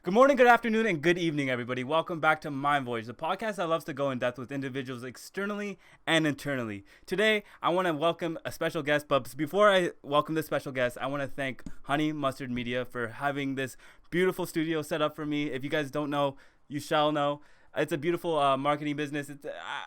Good morning, good afternoon, and good evening, everybody. Welcome back to Mind Voyage, the podcast that loves to go in depth with individuals externally and internally. Today, I want to welcome a special guest, but before I welcome this special guest, I want to thank Honey Mustard Media for having this beautiful studio set up for me. If you guys don't know, you shall know. It's a beautiful marketing business.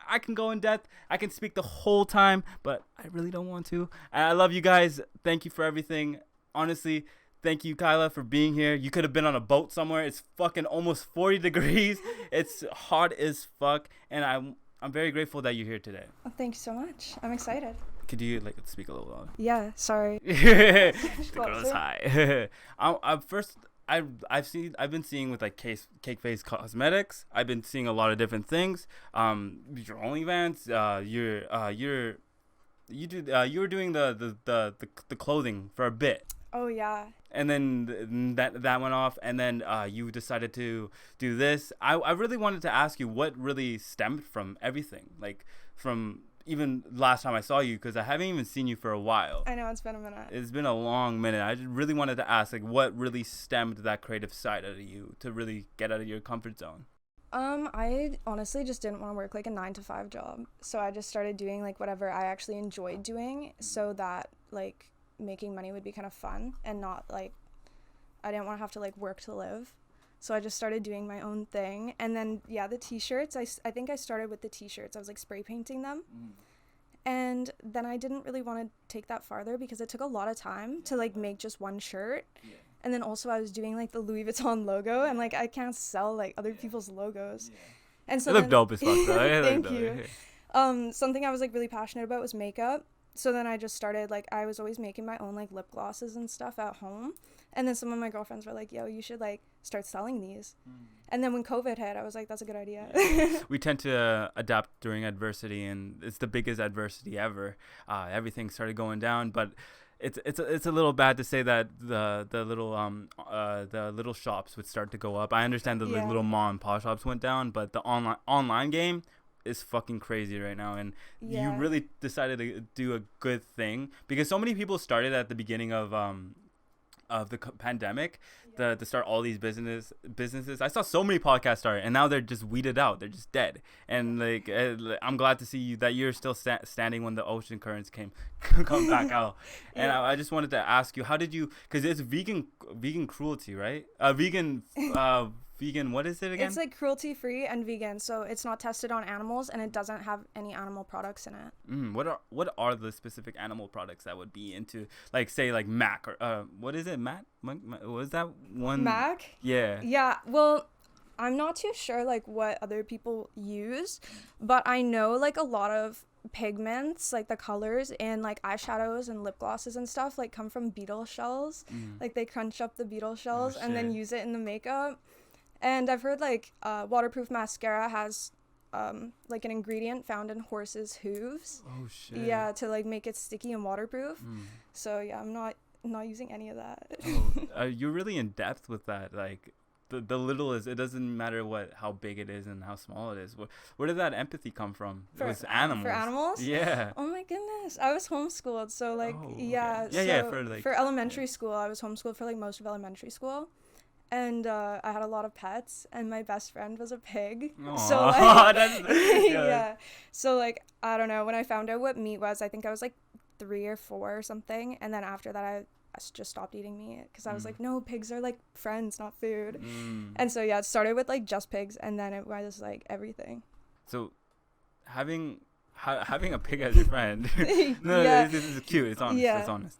I can go in depth. I can speak the whole time, but I really don't want to. I love you guys. Thank you for everything. Honestly, thank you, Kyla, for being here. You could have been on a boat somewhere. It's fucking almost 40 degrees. It's hot as fuck, and I'm very grateful that you're here today. Oh, thank you so much. I'm excited. Could you speak a little louder? Yeah, sorry. The girl's high. I've been seeing with like Cake Face Cosmetics. I've been seeing a lot of different things. Your OnlyFans. You were doing the clothing for a bit. Oh yeah. And then that went off, and then you decided to do this. I really wanted to ask you what really stemmed from everything, like from even last time I saw you, because I haven't even seen you for a while. I know, it's been a minute. It's been a long minute. I just really wanted to ask, like, what really stemmed that creative side out of you to really get out of your comfort zone? I honestly just didn't want to work like a 9-to-5 job, so I just started doing like whatever I actually enjoyed doing, so that like making money would be kind of fun and not like I didn't want to have to like work to live. So I just started doing my own thing. And then the t-shirts, I think I started with the t-shirts. I was like spray painting them. And then I didn't really want to take that farther because it took a lot of time to like make just one shirt. And then also I was doing like the Louis Vuitton logo, and like I can't sell like other people's logos. And so It looked dope as fuck though. Thank you. Something I was like really passionate about was makeup. So then I just started, like, I was always making my own, like, lip glosses and stuff at home. And then some of my girlfriends were like, yo, you should, like, start selling these. And then when COVID hit, I was like, that's a good idea. We tend to adapt during adversity, and it's the biggest adversity ever. Everything started going down, but it's a little bad to say that the little shops would start to go up. I understand the little mom and pop shops went down, but the online game is fucking crazy right now, and you really decided to do a good thing, because so many people started at the beginning of the pandemic to start all these businesses. I saw so many podcasts start, and now they're just weeded out. They're just dead. And like I'm glad to see you're still standing when the ocean currents come back out. And I just wanted to ask you, how did you, because it's vegan cruelty, right? Vegan, what is it again? It's like cruelty free and vegan, so it's not tested on animals, and it doesn't have any animal products in it. What are the specific animal products that would be into, like, say, like Mac, or what is it, Matt? What was that one? Mac? Yeah. Well, I'm not too sure like what other people use, but I know like a lot of pigments, like the colors in like eyeshadows and lip glosses and stuff, like come from beetle shells. Like they crunch up the beetle shells and then use it in the makeup. And I've heard like waterproof mascara has like an ingredient found in horses' hooves. Oh shit. Yeah, to like make it sticky and waterproof. So yeah, I'm not using any of that. You're really in depth with that. Like the little is, it doesn't matter how big it is and how small it is. Where did that empathy come from? It was animals. For animals? Yeah. Oh my goodness. I was homeschooled, so like for elementary school, I was homeschooled for like most of elementary school. And I had a lot of pets, and my best friend was a pig. Aww. So like, So like, I don't know, when I found out what meat was, I think I was like 3 or 4 or something. And then after that, I just stopped eating meat, because I was like, no, pigs are like friends, not food. And so it started with like just pigs, and then it was like everything. So having a pig as your friend, this is cute. It's honest. It's honest.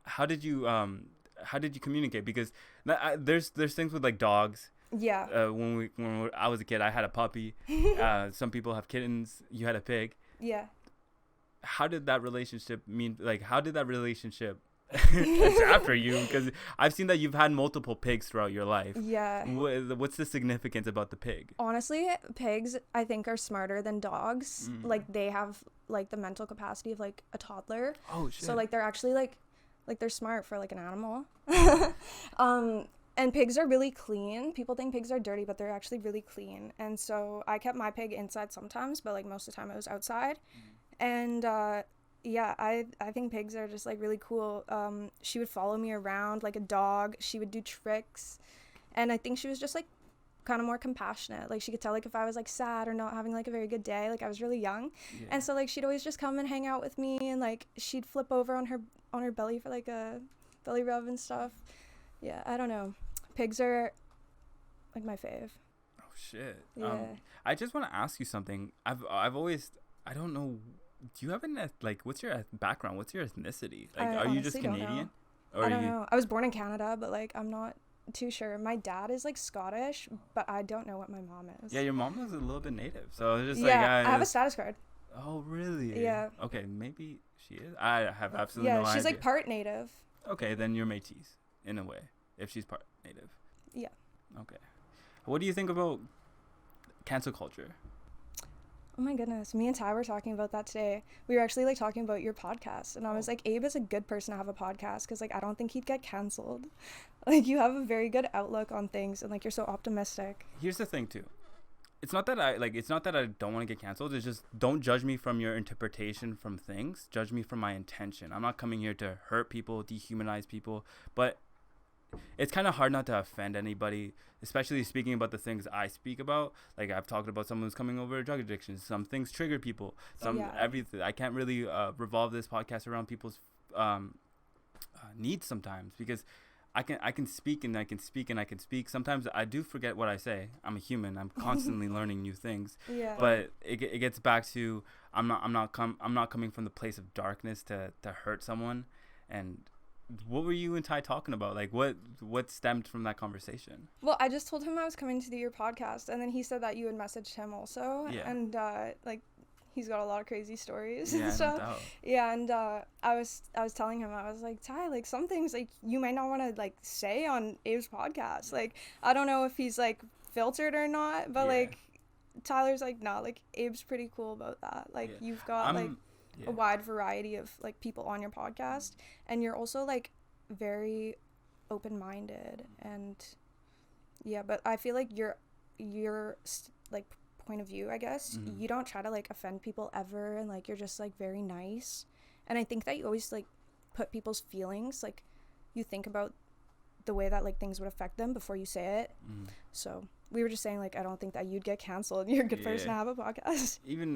How did you communicate? Because there's things with like dogs. When I was a kid, I had a puppy. Some people have kittens. You had a pig. How did that relationship after you? Because I've seen that you've had multiple pigs throughout your life. What's the significance about the pig? Honestly, pigs I think are smarter than dogs. Like they have like the mental capacity of like a toddler. Oh shit. So like they're actually like they're smart for like an animal. And pigs are really clean. People think pigs are dirty, but they're actually really clean. And so I kept my pig inside sometimes, but like most of the time it was outside. And I think pigs are just like really cool. She would follow me around like a dog. She would do tricks. And I think she was just like kind of more compassionate. Like she could tell like if I was like sad or not having like a very good day. Like I was really young, and so like she'd always just come and hang out with me, and like she'd flip over on her belly for like a belly rub and stuff. Yeah, I don't know. Pigs are like my fave. Oh shit. Yeah. I just want to ask you something. I've always, I don't know. Do you have what's your background? What's your ethnicity? Like, are you just Canadian? Or I don't know. I was born in Canada, but like I'm not too sure. My dad is like Scottish, but I don't know what my mom is. Yeah, your mom was a little bit native, so it's just I have a status card. Oh really? Yeah. Okay, maybe she is. I have absolutely no idea. Yeah, she's like part native. Okay, then you're Métis in a way, if she's part native. Yeah. Okay. What do you think about cancel culture? Oh my goodness, me and Ty were talking about that today. We were actually like talking about your podcast, and I was like, Abe is a good person to have a podcast because like I don't think he'd get canceled. Like you have a very good outlook on things, and like you're so optimistic. Here's the thing too. It's not that I don't want to get canceled. It's just don't judge me from your interpretation from things. Judge me from my intention. I'm not coming here to hurt people, dehumanize people, but it's kind of hard not to offend anybody, especially speaking about the things I speak about. Like I've talked about someone who's coming over drug addiction. Some things trigger people. Everything. I can't really revolve this podcast around people's needs sometimes, because I can speak and I can speak and I can speak. Sometimes I do forget what I say. I'm a human. I'm constantly learning new things. Yeah. But it gets back to I'm not coming from the place of darkness to hurt someone. And what were you and Ty talking about? Like what stemmed from that conversation? Well, I just told him I was coming to do your podcast, and then he said that you had messaged him also. Yeah. And like he's got a lot of crazy stories and stuff. No doubt. Yeah, and I was telling him, I was like, Ty, like some things like you might not want to like say on Abe's podcast. Like I don't know if he's like filtered or not, but like Tyler's like, nah, like Abe's pretty cool about that. Like you've got a wide variety of like people on your podcast, and you're also like very open-minded, and but I feel like your like point of view, I guess, you don't try to like offend people ever, and like you're just like very nice, and I think that you always like put people's feelings, like you think about the way that like things would affect them before you say it. So we were just saying like I don't think that you'd get canceled. You're a good person to have a podcast. Even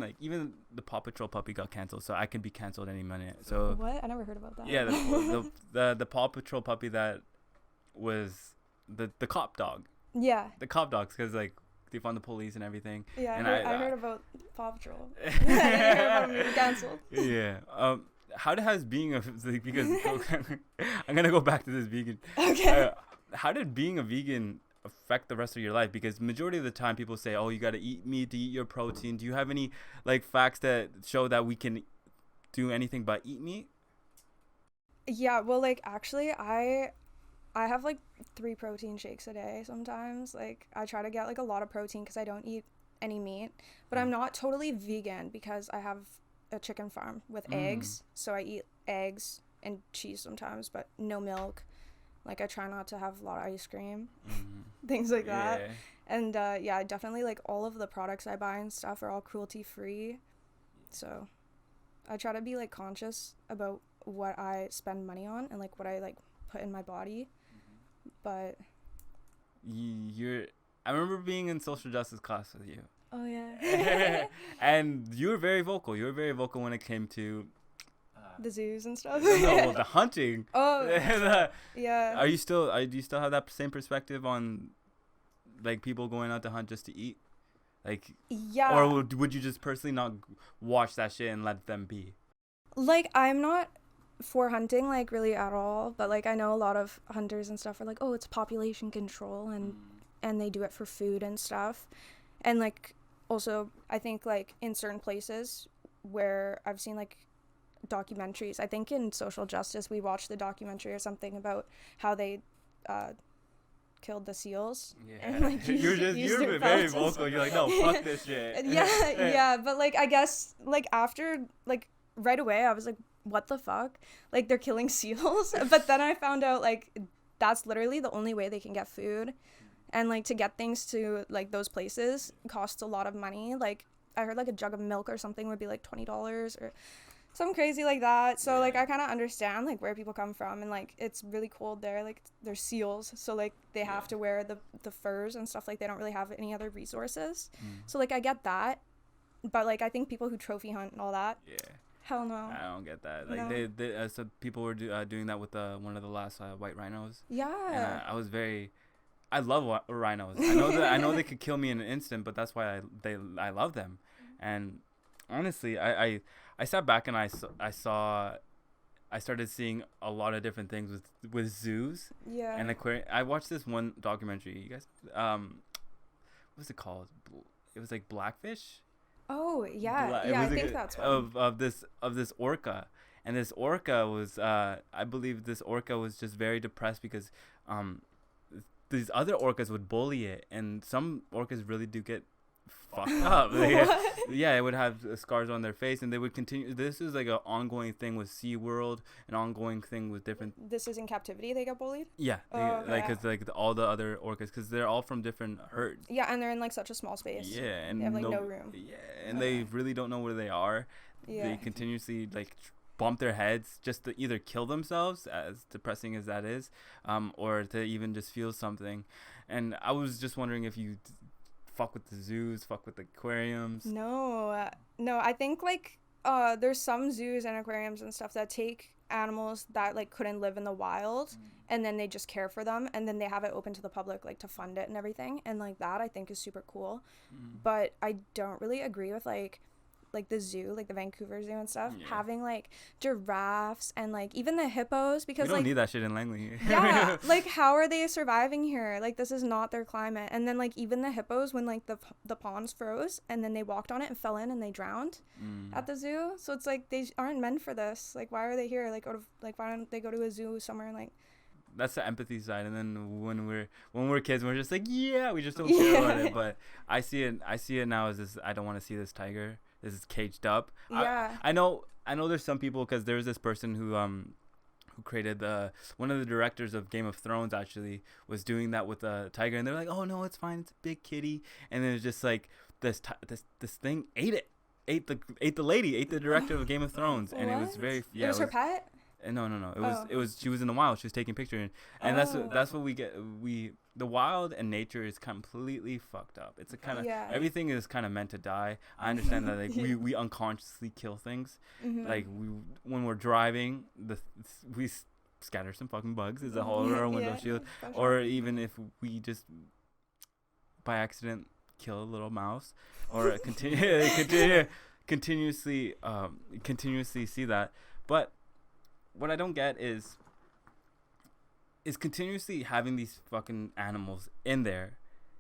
the Paw Patrol puppy got canceled, so I could be canceled any minute. So what? I never heard about that. Yeah, the Paw Patrol puppy that was the cop dog. Yeah. The cop dogs, because like they found the police and everything. Yeah, and I heard about Paw Patrol. I heard about being canceled. Yeah. How has being a because I'm gonna go back to this vegan. Okay. How did being a vegan affect the rest of your life? Because majority of the time people say, oh, you got to eat meat to eat your protein. Do you have any like facts that show that we can do anything but eat meat? Yeah, well, like actually I have like 3 protein shakes a day sometimes. Like I try to get like a lot of protein because I don't eat any meat, but I'm not totally vegan because I have a chicken farm with eggs, so I eat eggs and cheese sometimes, but no milk. Like I try not to have a lot of ice cream, things like that. And I definitely like all of the products I buy and stuff are all cruelty free, so I try to be like conscious about what I spend money on and like what I like put in my body. But I remember being in social justice class with you. Oh yeah. And you were very vocal. You were very vocal when it came to the zoos and stuff. No, the hunting. Oh. Yeah. Do you still have that same perspective on like people going out to hunt just to eat? Like or would you just personally not watch that shit and let them be? Like I'm not for hunting like really at all, but like I know a lot of hunters and stuff are like, oh, it's population control, and they do it for food and stuff. And like also I think like in certain places where I've seen like documentaries, I think in social justice we watched the documentary or something about how they killed the seals. And like you're very vocal. You're like, no, fuck this shit. Yeah, but like I guess like after like right away I was like, what the fuck, like they're killing seals. But then I found out like that's literally the only way they can get food, and like to get things to like those places costs a lot of money. Like I heard like a jug of milk or something would be like $20 or something crazy like that. So Yeah. like I kind of understand like where people come from, and like it's really cold there. Like they're seals, so like they have Yeah. to wear the furs and stuff. Like they don't really have any other resources. Mm. So like I get that, but like I think people who trophy hunt and all that, Yeah. hell no. I don't get that. Like No. they so people were doing that with one of the last white rhinos, and Yeah. I was very. I love rhinos. I know they could kill me in an instant, but that's why I love them. And honestly, I sat back and I started seeing a lot of different things with zoos Yeah. and aquarium. I watched this one documentary. You guys, what's it called? It was like Blackfish. Oh yeah. It Yeah, I was think that's one. of this orca, and this orca was I believe this orca was just very depressed because these other orcas would bully it, and some orcas really do get fucked up. Yeah, it would have scars on their face, and they would continue. This is like an ongoing thing with SeaWorld, an ongoing thing with different. This is in captivity. They get bullied. Yeah, Okay. like it's like all the other orcas, because they're all from different herds. Yeah, and they're in like such a small space. Yeah, and They have like no room. Yeah, and they really don't know where they are. Yeah. They continuously like bump their heads just to either kill themselves, as depressing as that is, or to even just feel something. And I was just wondering if you fuck with the zoos, fuck with the aquariums. No, I think like there's some zoos and aquariums and stuff that take animals that like couldn't live in the wild, and then they just care for them, and then they have it open to the public like to fund it and everything, and like that I think is super cool. But I don't really agree with like the zoo, like the Vancouver Zoo and stuff, having like giraffes and like even the hippos, because We don't like need that shit in Langley. yeah, like how are they surviving here? Like this is not their climate. And then like even the hippos, when like the ponds froze and then they walked on it and fell in and they drowned at the zoo. So it's like they aren't meant for this. Like why are they here? Like why don't they go to a zoo somewhere and like. That's the empathy side, and then when we're kids, we're just like, yeah, we just don't care about it. But I see it now as this. I don't want to see this tiger. This is caged up. Yeah. I know there's some people, because there was this person who created one of the directors of Game of Thrones actually was doing that with a tiger, and they're like, oh no, it's fine, it's a big kitty, and then it's just like this thing ate the lady, ate the director of Game of Thrones, and it was very It was her pet. No. It was she was in the wild. She was taking pictures, and that's what we get. The wild and nature is completely fucked up. It's a kind of everything is kind of meant to die. I understand that like we unconsciously kill things. Like when we're driving, we scatter some fucking bugs as a whole our window shield, or even if we just by accident kill a little mouse, or continuously see that, but. What I don't get is continuously having these fucking animals in there,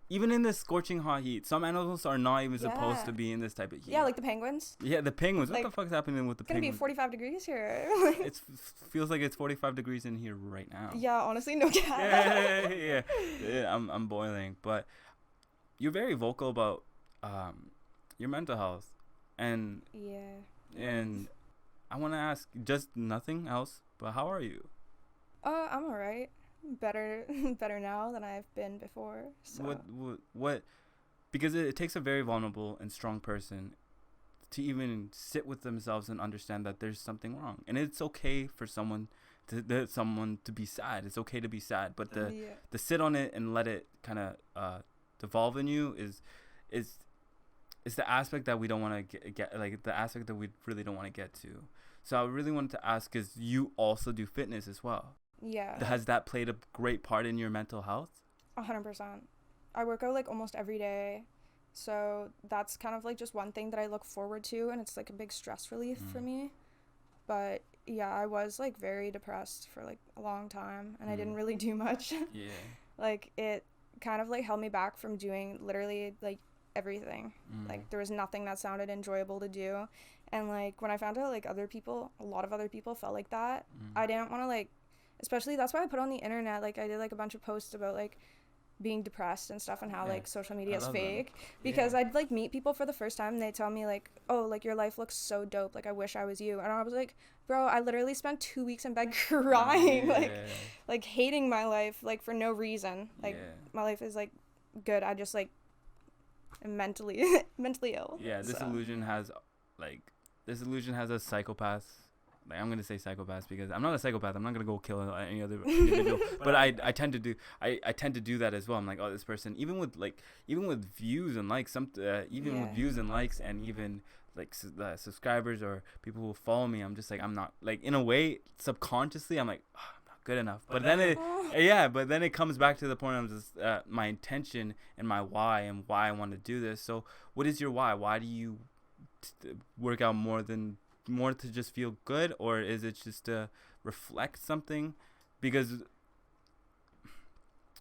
even in this scorching hot heat. Some animals are not even supposed to be in this type of heat. Yeah, like the penguins. Yeah, the penguins. Like, what the fuck's happening with the penguins? It's gonna be 45 degrees here. It feels like it's 45 degrees in here right now. Yeah, honestly, no cap. Yeah, I'm boiling. But you're very vocal about your mental health, and and I want to ask just nothing else, but how are you? I'm alright. Better now than I've been before. So. What? Because it takes a very vulnerable and strong person to even sit with themselves and understand that there's something wrong, and it's okay for someone to be sad. It's okay to be sad, but to sit on it and let it kind of devolve in you is the aspect that we don't want to get, like the aspect that we really don't want to get to. So I really wanted to ask, because you also do fitness as well. Yeah. Has that played a great part in your mental health? 100%. I work out like almost every day. So that's kind of like just one thing that I look forward to, and it's like a big stress relief for me. But yeah, I was like very depressed for like a long time, and I didn't really do much. Yeah. Like it kind of like held me back from doing literally like everything. Like there was nothing that sounded enjoyable to do. And like when I found out like a lot of other people felt like that, I didn't want to like, especially that's why I put on the internet, like I did like a bunch of posts about like being depressed and stuff, and how like social media is fake, because I'd like meet people for the first time and they tell me like, oh, like your life looks so dope, like I wish I was you. And I was like, bro, I literally spent 2 weeks in bed crying, like hating my life, like for no reason. Like my life is like good, I just like am mentally ill. Disillusion has like this illusion has a psychopath. Like, I'm gonna say psychopath because I'm not a psychopath. I'm not gonna go kill any other individual. But I tend to do that as well. I'm like, oh, this person, even with views and likes, with views and likes, and even like subscribers or people who follow me, I'm just like, I'm not, like, in a way, subconsciously, I'm like, oh, I'm not good enough. But then it comes back to the point of just my intention and my why and why I want to do this. So what is your why? Why do you work out more to just feel good, or is it just to reflect something? Because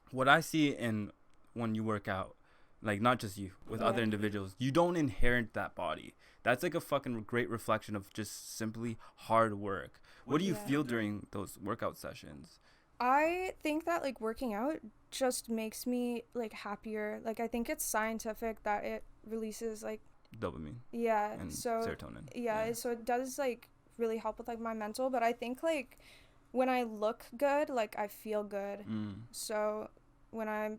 what I see in when you work out, like, not just you, with other individuals, you don't inherit that body. That's like a fucking great reflection of just simply hard work. What do you feel during those workout sessions? I think that, like, working out just makes me, like, happier. Like, I think it's scientific that it releases, like, dopamine. Yeah. And so serotonin. Yeah, so it does, like, really help with, like, my mental. But I think, like, when I look good, like, I feel good. So when I'm,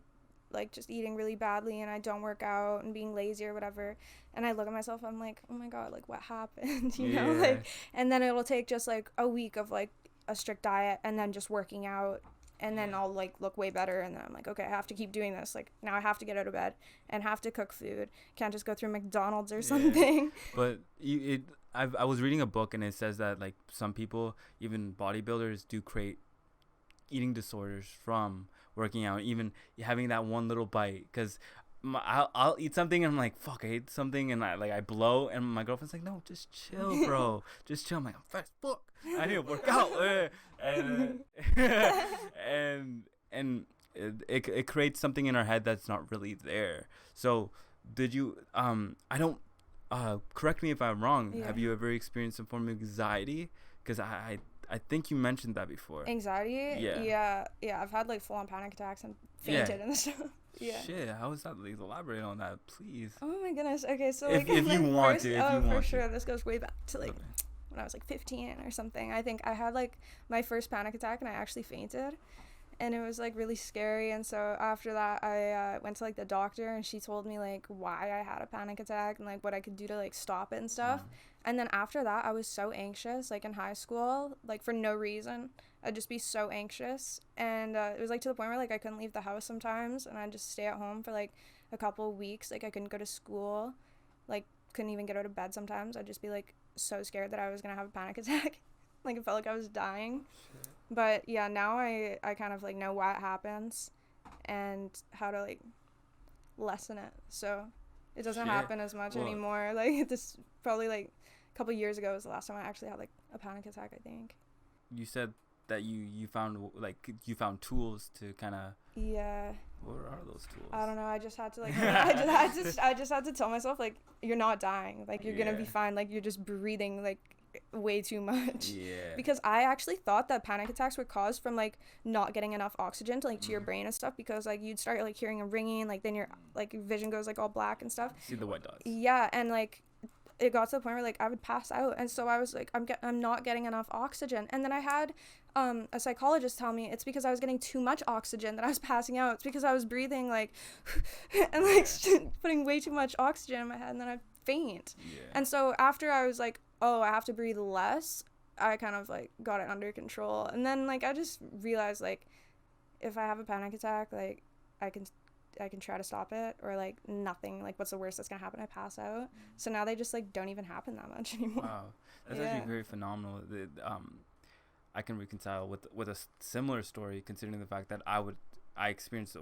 like, just eating really badly and I don't work out and being lazy or whatever, and I look at myself, I'm like, oh my god, like, what happened? You know, like, and then it'll take just, like, a week of, like, a strict diet and then just working out, and then I'll, like, look way better, and then I'm like, okay, I have to keep doing this. Like, now I have to get out of bed and have to cook food. Can't just go through McDonald's or something. But I was reading a book, and it says that, like, some people, even bodybuilders, do create eating disorders from working out, even having that one little bite. Because I'll eat something and I'm like, fuck, I ate something, and I blow, and my girlfriend's like, no, just chill, bro, just chill. I'm like, I'm fat as fuck, I need to work out. And it creates something in our head that's not really there. So did you I don't correct me if I'm wrong, have you ever experienced some form of anxiety? Because I think you mentioned that before. Anxiety? Yeah, I've had, like, full-on panic attacks and fainted and stuff. Yeah. Shit, how is that? Like, elaborate on that, please. Oh my goodness. Okay, so, like, if you want to, for sure, this goes way back to, like, when I was, like, 15 or something. I think I had, like, my first panic attack and I actually fainted, and it was, like, really scary. And so after that, I went to, like, the doctor, and she told me, like, why I had a panic attack and, like, what I could do to, like, stop it and stuff. And then after that, I was so anxious, like, in high school, like, for no reason. I'd just be so anxious, and it was, like, to the point where, like, I couldn't leave the house sometimes, and I'd just stay at home for, like, a couple of weeks. Like, I couldn't go to school, like, couldn't even get out of bed sometimes. I'd just be, like, so scared that I was gonna have a panic attack. Like, it felt like I was dying. But yeah, now I kind of, like, know why it happens and how to, like, lessen it, so it doesn't happen as much anymore. Like, this probably, like, a couple years ago was the last time I actually had, like, a panic attack, I think. You said that you found tools to kind of... What are those tools? I don't know. I just had to, like, I just had to tell myself, like, you're not dying. Like, you're gonna be fine. Like, you're just breathing, like, way too much. Because I actually thought that panic attacks were caused from, like, not getting enough oxygen to, like, to your brain and stuff, because, like, you'd start, like, hearing a ringing, like, then your, like, vision goes, like, all black and stuff. See the white dots. Yeah, and, like, it got to the point where, like, I would pass out, and so I was like, I'm not getting enough oxygen. And then I had a psychologist tell me it's because I was getting too much oxygen that I was passing out. It's because I was breathing, like, and, like, putting way too much oxygen in my head, and then I'd faint. And so after I was like, oh, I have to breathe less, I kind of, like, got it under control. And then, like, I just realized, like, if I have a panic attack, like, I can try to stop it, or, like, nothing. Like, what's the worst that's gonna happen? I pass out. So now they just, like, don't even happen that much anymore. Wow, that's actually very phenomenal. I can reconcile with a similar story, considering the fact that I experienced a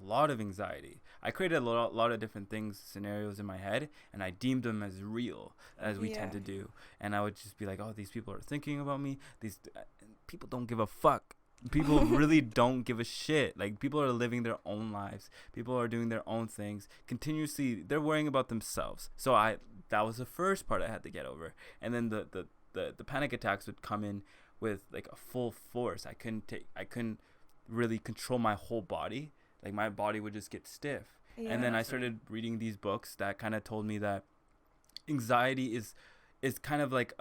lot of anxiety. I created a lot of different scenarios in my head, and I deemed them as real, as we tend to do. And I would just be like, oh, these people are thinking about me. These people don't give a fuck. People really don't give a shit. Like, people are living their own lives. People are doing their own things continuously. They're worrying about themselves. So that was the first part I had to get over. And then the panic attacks would come in with, like, a full force. I couldn't really control my whole body. Like, my body would just get stiff. And then I started reading these books that kind of told me that anxiety is kind of like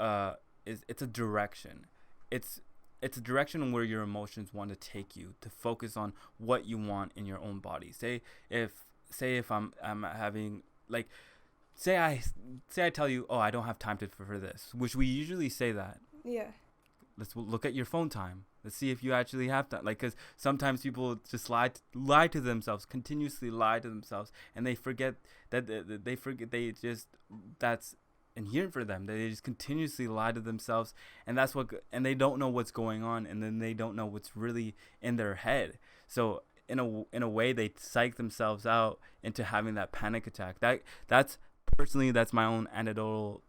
it's a direction. It's a direction where your emotions want to take you, to focus on what you want in your own body. Say if I'm having, like, say I tell you, oh, I don't have time for this, which we usually say that. Yeah. Let's look at your phone time. Let's see if you actually have time. Like, because sometimes people just lie to themselves, continuously lie to themselves, and they forget that that's inherent for them. They just continuously lie to themselves, and and they don't know what's going on, and then they don't know what's really in their head. So in a way, they psych themselves out into having that panic attack. That's personally, that's my own anecdotal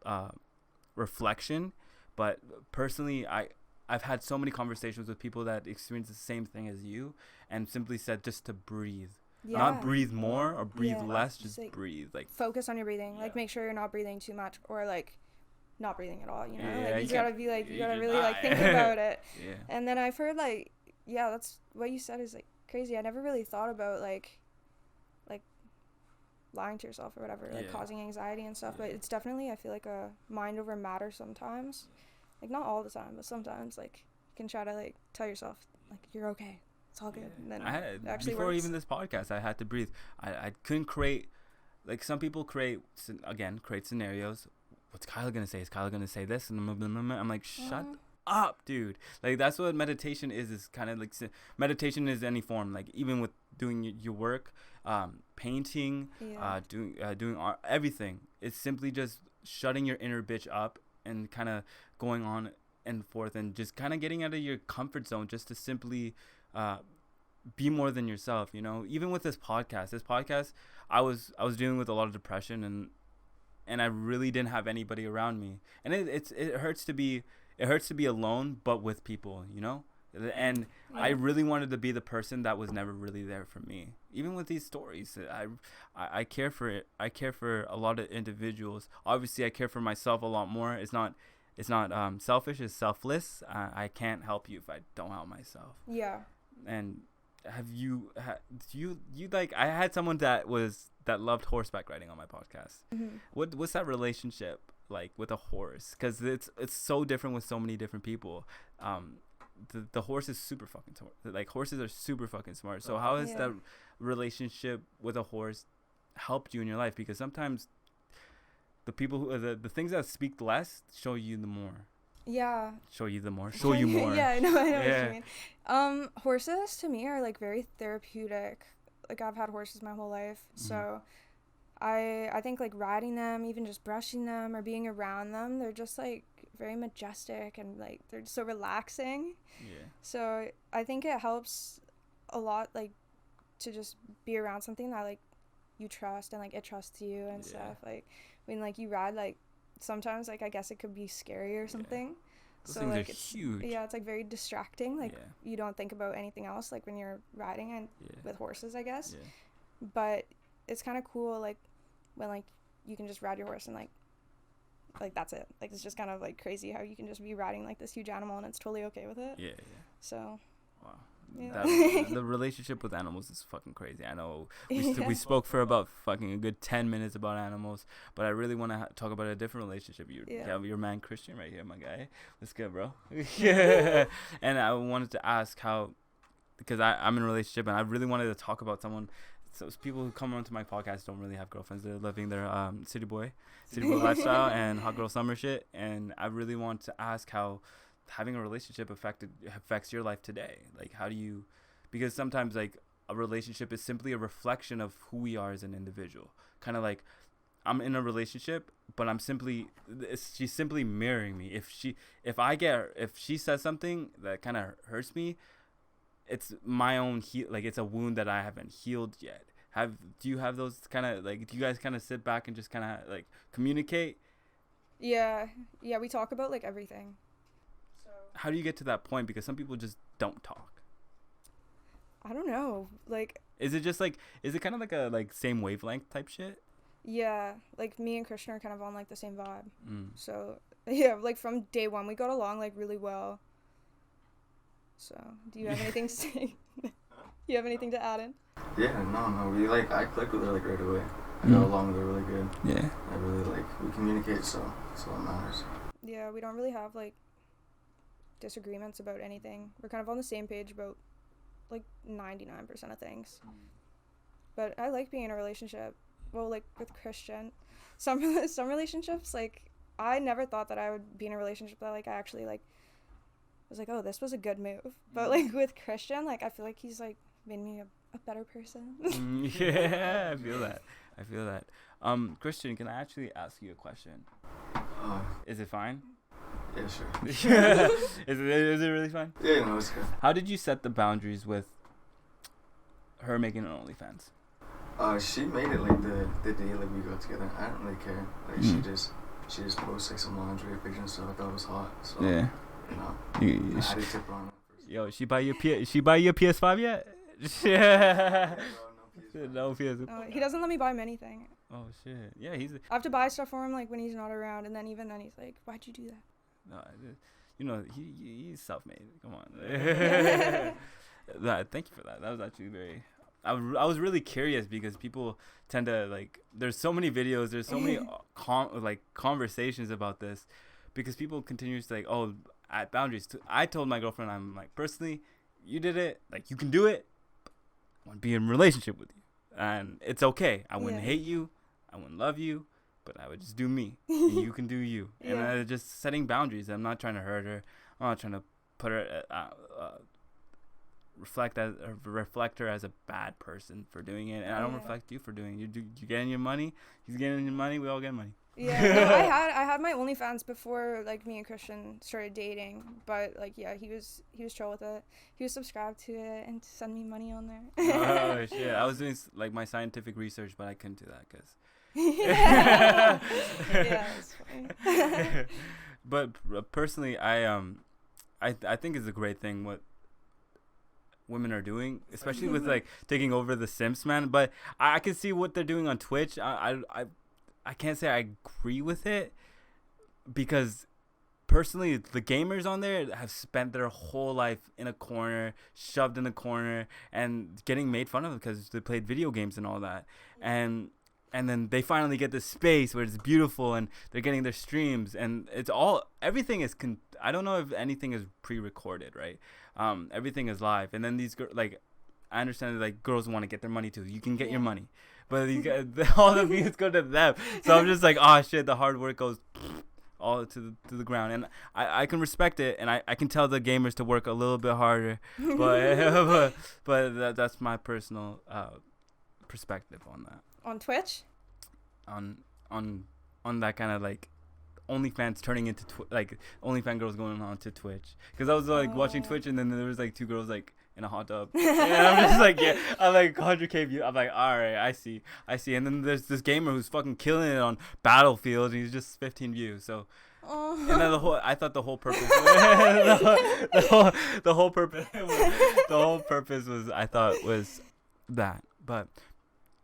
reflection. But personally, I've had so many conversations with people that experience the same thing as you, and simply said just to breathe. Yeah. Not breathe more or breathe less, just like breathe. Like, focus on your breathing. Like, make sure you're not breathing too much, or like not breathing at all, you know? Like, you gotta be like, you gotta really like think about it. Yeah. And then I've heard like, yeah, that's what you said is like crazy. I never really thought about like lying to yourself or whatever, like causing anxiety and stuff. But it's definitely, I feel like, a mind over matter sometimes. Like, not all the time, but sometimes, like, you can try to like tell yourself like you're okay, it's all good. And then it actually before works. Even this podcast, I had to breathe. I couldn't create, like, some people create scenarios. What's Kyla gonna say? Is Kyla gonna say this? And I'm like, shut up, dude. Like, that's what meditation is kind of like. Meditation is any form, like, even with doing your work, painting, doing art, everything. It's simply just shutting your inner bitch up and kind of going on and forth, and just kind of getting out of your comfort zone, just to simply be more than yourself, you know. Even with this podcast, I was dealing with a lot of depression, and I really didn't have anybody around me, and it hurts to be alone, but with people, you know. And I really wanted to be the person that was never really there for me. Even with these stories, I care for it. I care for a lot of individuals. Obviously, I care for myself a lot more. It's not selfish. It's selfless. I can't help you if I don't help myself. Yeah. And have you like, I had someone that loved horseback riding on my podcast. Mm-hmm. What's that relationship like with a horse? Because it's so different with so many different people. The horse is super fucking smart. Like, horses are super fucking smart. So how has that relationship with a horse helped you in your life? Because sometimes the people who the things that speak less show you the more. Yeah. Show you more. Yeah, I know what you mean. Horses to me are like very therapeutic. Like, I've had horses my whole life, so I think like riding them, even just brushing them or being around them, they're just like very majestic, and like they're so relaxing. Yeah. So I think it helps a lot, like, to just be around something that like you trust, and like it trusts you and stuff. Like, when like you ride, like, sometimes like I guess it could be scary or something. Those so things like are huge. Yeah, it's like very distracting. Like, you don't think about anything else like when you're riding and with horses, I guess. Yeah. But it's kind of cool, like, when like you can just ride your horse and like that's it. Like, it's just kind of like crazy how you can just be riding like this huge animal and it's totally okay with it. Yeah. So. Wow. Yeah. The relationship with animals is fucking crazy. I know we spoke for about fucking a good 10 minutes about animals, but I really want to talk about a different relationship. You have your man Christian right here, my guy. What's good, bro? Yeah. And I wanted to ask how, because I'm in a relationship, and I really wanted to talk about someone. So people who come onto my podcast don't really have girlfriends. They're living their city boy lifestyle and hot girl summer shit. And I really want to ask how having a relationship affects your life today. Like, how do you, because sometimes like a relationship is simply a reflection of who we are as an individual. Kind of like, I'm in a relationship, but she's simply mirroring me. If she says something that kind of hurts me, it's my own it's a wound that I haven't healed yet. Do you have those kind of, like, do you guys kind of sit back and just kind of like communicate? Yeah, we talk about like everything. So how do you get to that point? Because some people just don't talk. I don't know. Like, is it kind of like a like same wavelength type shit? Yeah, like me and Krishna are kind of on like the same vibe. So yeah, like from day one we got along like really well. So, do you have anything to say? You have anything to add in? Yeah, no. I clicked with her like right away. I got along with her really good. Yeah. I really we communicate, so that's all that matters. Yeah, we don't really have like disagreements about anything. We're kind of on the same page about like 99% of things. But I like being in a relationship. well, like with Christian, some relationships, like I never thought that I would be in a relationship that like I actually like was like, oh, this was a good move. But like with Christian, like I feel like he's like made me a better person. Yeah, I feel that. Christian, can I actually ask you a question? Is it fine? Yeah, sure. Is it really fine? Yeah, no, it's good. How did you set the boundaries with her making an OnlyFans? She made it like the day like we got together. I don't really care. Like she just posted like some lingerie pictures and stuff. I thought it was hot. So yeah. I had to tip her on it. Yo, she buy you a PS5 yet? Yeah. No PS5. He doesn't let me buy him anything. Oh shit. Yeah, I have to buy stuff for him like when he's not around, and then even then he's like, "Why'd you do that?" No, you know he's self-made. Come on. Thank you for that. That was actually very. I was really curious because people tend to like. There's so many videos. There's so many conversations about this, because people continuously like, oh, at boundaries. I told my girlfriend, I'm like, personally, you did it. Like you can do it. I want to be in a relationship with you, and it's okay. I wouldn't hate you. I wouldn't love you. But I would just do me. And you can do you. And just setting boundaries. I'm not trying to hurt her. I'm not trying to put her, reflect her as a bad person for doing it. And I don't reflect you for doing it. You getting your money. He's getting your money. We all get money. Yeah. No, I had my OnlyFans before like me and Christian started dating. But like he was chill with it. He was subscribed to it and send me money on there. Oh shit! I was doing like my scientific research, but I couldn't do that because. Yeah, that's funny. But personally, I think it's a great thing what women are doing, especially with like taking over the Simps, man. But I can see what they're doing on Twitch. I can't say I agree with it, because personally, the gamers on there have spent their whole life in a corner, shoved in a corner, and getting made fun of because they played video games and all that, and then they finally get this space where it's beautiful and they're getting their streams, and everything is I don't know if anything is pre-recorded, right? Everything is live, and then these like I understand that like girls want to get their money too. You can get your money, but all the views go to them. So I'm just like, oh shit, the hard work goes all to the ground, and I can respect it, and I can tell the gamers to work a little bit harder, but that's my personal perspective on that. On Twitch? On that kind of like OnlyFans turning into like OnlyFans girls going on to Twitch, because I was like watching Twitch, and then there was like two girls like in a hot tub, and I'm just like, yeah, I'm like 100K view. I'm like, all right, I see, and then there's this gamer who's fucking killing it on Battlefield, and he's just 15 views. So and then I thought the whole purpose the whole purpose was I thought was that. But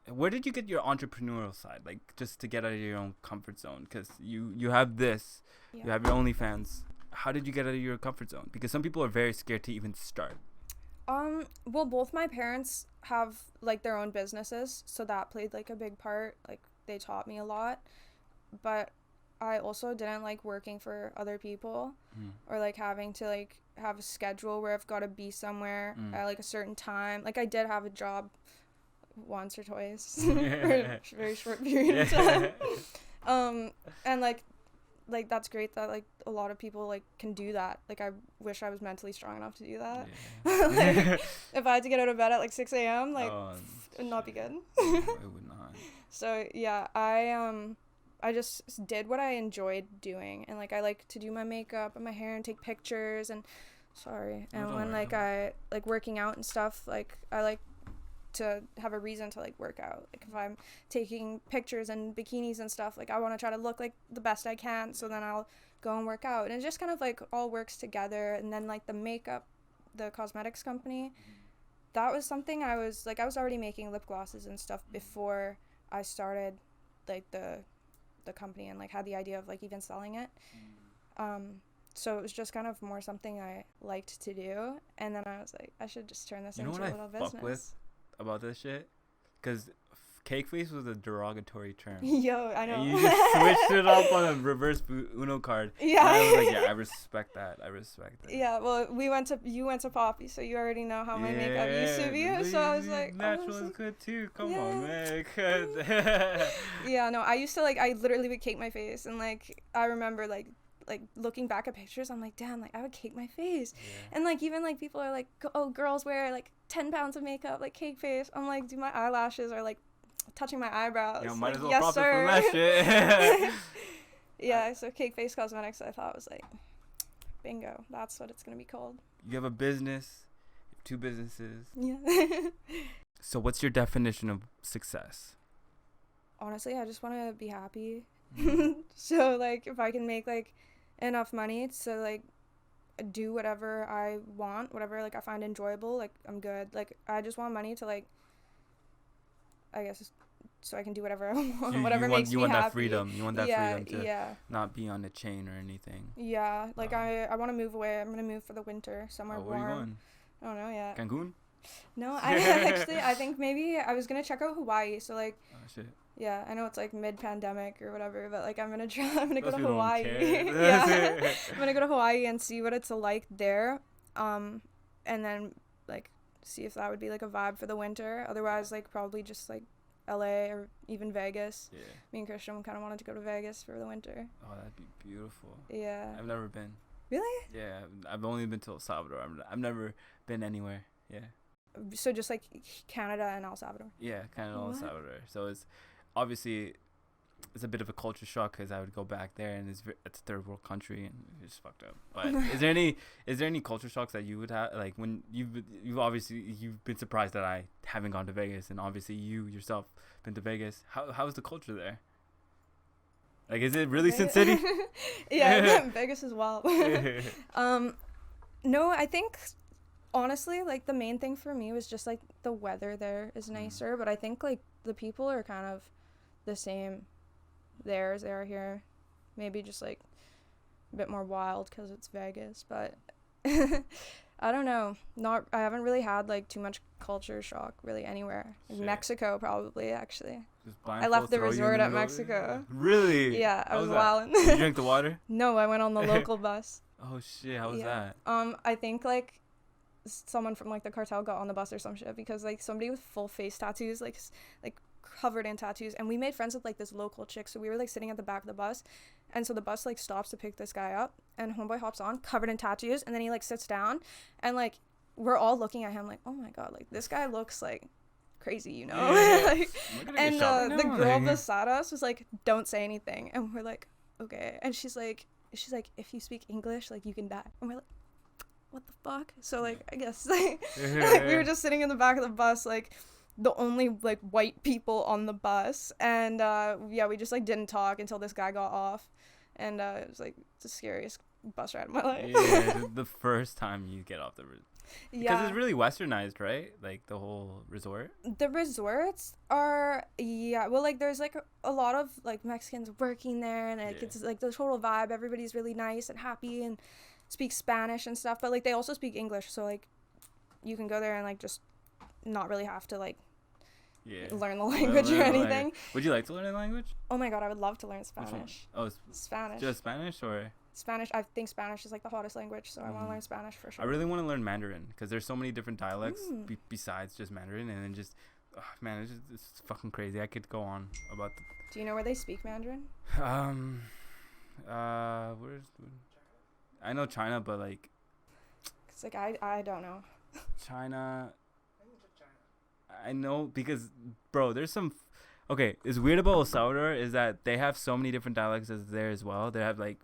where did you get your entrepreneurial side, like just to get out of your own comfort zone? Because you have this, you have your OnlyFans. How did you get out of your comfort zone? Because some people are very scared to even start. Well, both my parents have like their own businesses, so that played like a big part. Like they taught me a lot, but I also didn't like working for other people or like having to like have a schedule where I've got to be somewhere at like a certain time. Like I did have a job once or twice for a very short period of time. And like that's great that like a lot of people like can do that. Like I wish I was mentally strong enough to do that. Like if I had to get out of bed at like 6 a.m. like it would not be good. It would not. So yeah, I just did what I enjoyed doing, and like I like to do my makeup and my hair and take pictures and when like I like working out and stuff, like I like to have a reason to like work out. Like if I'm taking pictures and bikinis and stuff, like I want to try to look like the best I can, so then I'll go and work out, and it just kind of like all works together. And then like the makeup, the cosmetics company, that was something I was already making lip glosses and stuff before I started like the company and like had the idea of like even selling it. So it was just kind of more something I liked to do, and then I was like, I should just turn this into a little business. Fuck with about this shit, because cake face was a derogatory term. Yo, I know. And you just switched it up on a reverse Uno card. Yeah. And I was like, yeah, I respect that. Yeah, well, you went to Poppy, so you already know how my makeup used to be. So I was like, natural is good too. Come on, man. Yeah, no, I used to I literally would cake my face, and like I remember like looking back at pictures, I'm like, damn, like I would cake my face. Yeah. And like even like people are like, oh, girls wear like 10 pounds of makeup, like cake face. I'm like, dude, my eyelashes are like touching my eyebrows. Yeah, might like, as well yes, profit sir. from that shit. Yeah, so Cake Face Cosmetics, I thought was like, bingo, that's what it's gonna be called. You have a business, you have 2 businesses. Yeah. So what's your definition of success? Honestly, I just want to be happy. So like if I can make like enough money to like do whatever I want, whatever like I find enjoyable, like I'm good. Like I just want money to like, I guess, so I can do whatever I want, whatever makes me happy. You want that freedom. You want that freedom to not be on a chain or anything. Yeah, like I want to move away. I'm gonna move for the winter somewhere warm. Where are you going? I don't know yet. Cancun? No, I think maybe I was gonna check out Hawaii. So like. Oh shit. Yeah, I know it's like mid-pandemic or whatever, but like I'm gonna go to Hawaii. I'm gonna go to Hawaii and see what it's like there, and then like see if that would be like a vibe for the winter. Otherwise, like probably just like LA or even Vegas. Yeah. Me and Christian kind of wanted to go to Vegas for the winter. Oh, that'd be beautiful. Yeah. I've never been. Really? Yeah, I've only been to El Salvador. I've never been anywhere. Yeah. So just like Canada and El Salvador. Yeah, Canada and El Salvador. So it's obviously it's a bit of a culture shock because I would go back there and it's a third world country and it's fucked up. But is there any culture shocks that you would have, like when you've been surprised that I haven't gone to Vegas, and obviously you yourself been to Vegas? How is the culture there? Like, is it really Sin City? Yeah, Vegas is wild. No, I think honestly, like the main thing for me was just like the weather there is nicer, but I think like the people are kind of the same there as they are here. Maybe just like a bit more wild because it's Vegas, but I don't know. I haven't really had like too much culture shock really anywhere. Like Mexico probably, actually. I left the resort at Mexico. Really? Yeah, I was wilding. Did you drink the water? No, I went on the local bus. Oh shit, how was that? I think like someone from like the cartel got on the bus or some shit, because like somebody with full face tattoos, like covered in tattoos, and we made friends with like this local chick, so we were like sitting at the back of the bus, and so the bus like stops to pick this guy up, and homeboy hops on covered in tattoos, and then he like sits down, and like we're all looking at him like, oh my god, like this guy looks like crazy, you know? Like, and the girl beside us was like, don't say anything, and we're like, okay, and she's like, if you speak English, like you can die, and we're like, what the fuck? So like I guess like, like we were just sitting in the back of the bus, like the only like white people on the bus, and we just like didn't talk until this guy got off, and it was like the scariest bus ride of my life. Yeah, the first time you get off the because it's really westernized, right? Like the whole resort. The resorts are well, like there's like a lot of like Mexicans working there, and like it's like the total vibe. Everybody's really nice and happy and speak Spanish and stuff, but like they also speak English, so like you can go there and like just not really have to like learn the language or anything. Would you like to learn a language? Oh my god, I would love to learn Spanish. Oh, Spanish. Just Spanish or? Spanish. I think Spanish is like the hottest language, so I want to learn Spanish for sure. I really want to learn Mandarin because there's so many different dialects besides just Mandarin, and then just man, it's fucking crazy. I could go on about. Do you know where they speak Mandarin? Where's? I know China, but like. It's like I don't know. China. I know because, bro, there's some. Okay, it's weird about El Salvador is that they have so many different dialects as there as well. They have like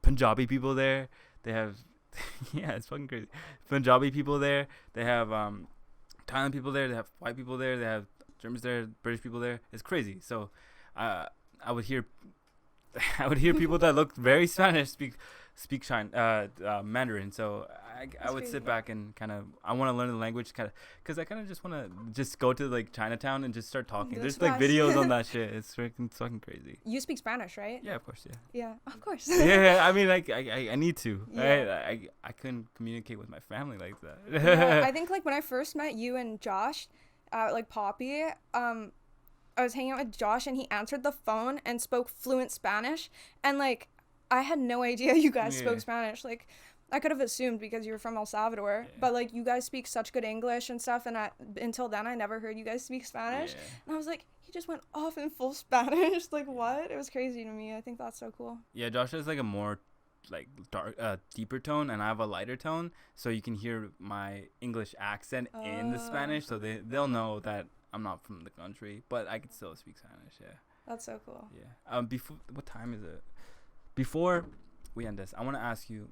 Punjabi people there. They have, yeah, it's fucking crazy. Punjabi people there. They have Thailand people there. They have white people there. They have Germans there. British people there. It's crazy. So, I would hear people that look very Spanish speak Mandarin. So I would sit back and kind of I want to learn the language kind of because I kind of just want to just go to like Chinatown and just start talking. There's like videos on that shit. It's fucking crazy. You speak Spanish, right? Yeah, of course. Yeah, of course. Yeah, I mean like I need to. Yeah. Right? I couldn't communicate with my family like that. Yeah, I think like when I first met you and Josh, like Poppy, I was hanging out with Josh, and he answered the phone and spoke fluent Spanish, and like I had no idea you guys spoke Spanish. Like I could have assumed because you were from El Salvador, but like you guys speak such good English and stuff, and until then I never heard you guys speak Spanish. And I was like, he just went off in full Spanish. Like what? It was crazy to me. I think that's so cool. Yeah, Josh has like a more like dark deeper tone, and I have a lighter tone, so you can hear my English accent in the Spanish, so they'll know that I'm not from the country, but I can still speak Spanish. Yeah, that's so cool. Yeah. Before, what time is it? Before we end this, I want to ask you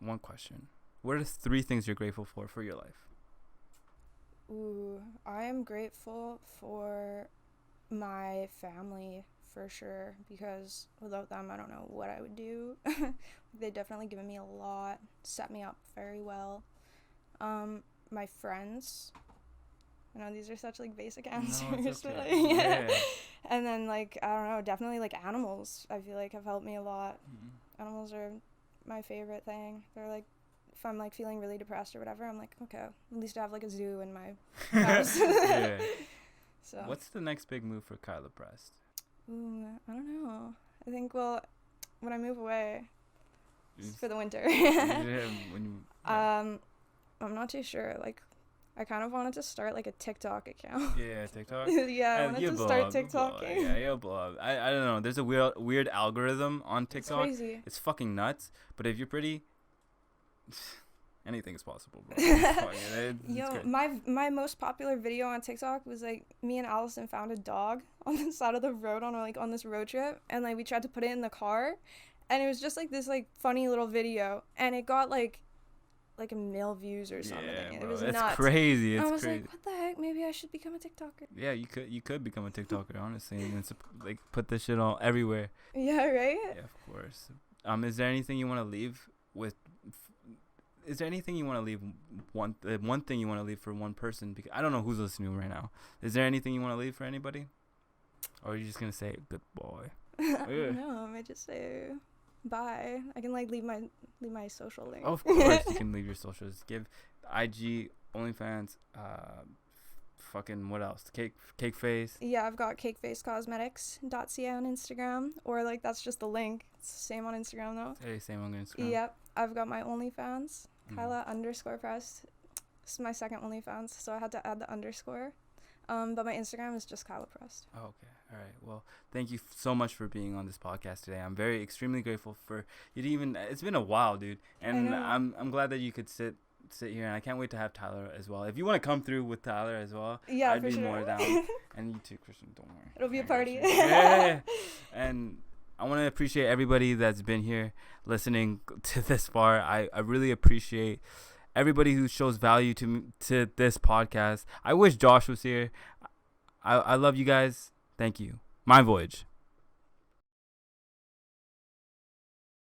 one question. What are the 3 things you're grateful for your life? Ooh, I am grateful for my family for sure, because without them I don't know what I would do. They've definitely given me a lot, set me up very well. My friends, I know these are such like basic answers, but like, and then like I don't know, definitely like animals I feel like have helped me a lot. Animals are my favorite thing. They're like, if I'm like feeling really depressed or whatever, I'm like, okay, at least I have like a zoo in my house. So what's the next big move for Kyla Prest? Ooh, I don't know. I think, well, when I move away, it's for the winter. I'm not too sure. Like, I kind of wanted to start like a TikTok account. Yeah, TikTok. Yeah, I wanted to start TikToking. Yeah, you'll blow up. I don't know. There's a weird algorithm on TikTok. It's crazy. It's fucking nuts. But if you're pretty, anything is possible, bro. Yo, my most popular video on TikTok was like me and Allison found a dog on the side of the road on this road trip, and like we tried to put it in the car, and it was just like this like funny little video, and it got like 1 million views or something. Yeah, it was it's nuts. Crazy. It's I was crazy. like, what the heck? Maybe I should become a TikToker. Yeah, you could become a TikToker, honestly, and like put this shit all everywhere. Yeah, right? Yeah, of course. Is there anything you want to leave with? Is there anything you want to leave one thing you want to leave for one person? Because I don't know who's listening right now. Is there anything you want to leave for anybody? Or are you just gonna say good boy? No, I might just say bye. I can like leave my social link. Of course, you can leave your socials. Give IG, OnlyFans, fucking what else? Cake face. Yeah, I've got cakefacecosmetics.ca on Instagram, or like that's just the link. It's the same on Instagram though. Hey, same on Instagram. Yep, I've got my OnlyFans, Kyla_Prest. This is my second OnlyFans, so I had to add the underscore. But my Instagram is just Kyla Prest. Oh, okay. All right. Well, thank you so much for being on this podcast today. I'm extremely grateful for you to even. It's been a while, dude, and I'm glad that you could sit here, and I can't wait to have Tyler as well. If you want to come through with Tyler as well, yeah, I'd for be sure. more down. And you too, Christian. Don't worry. It'll be a party. Yeah. And I want to appreciate everybody that's been here listening to this far. I really appreciate everybody who shows value to this podcast. I wish Josh was here. I love you guys. Thank you. My voyage.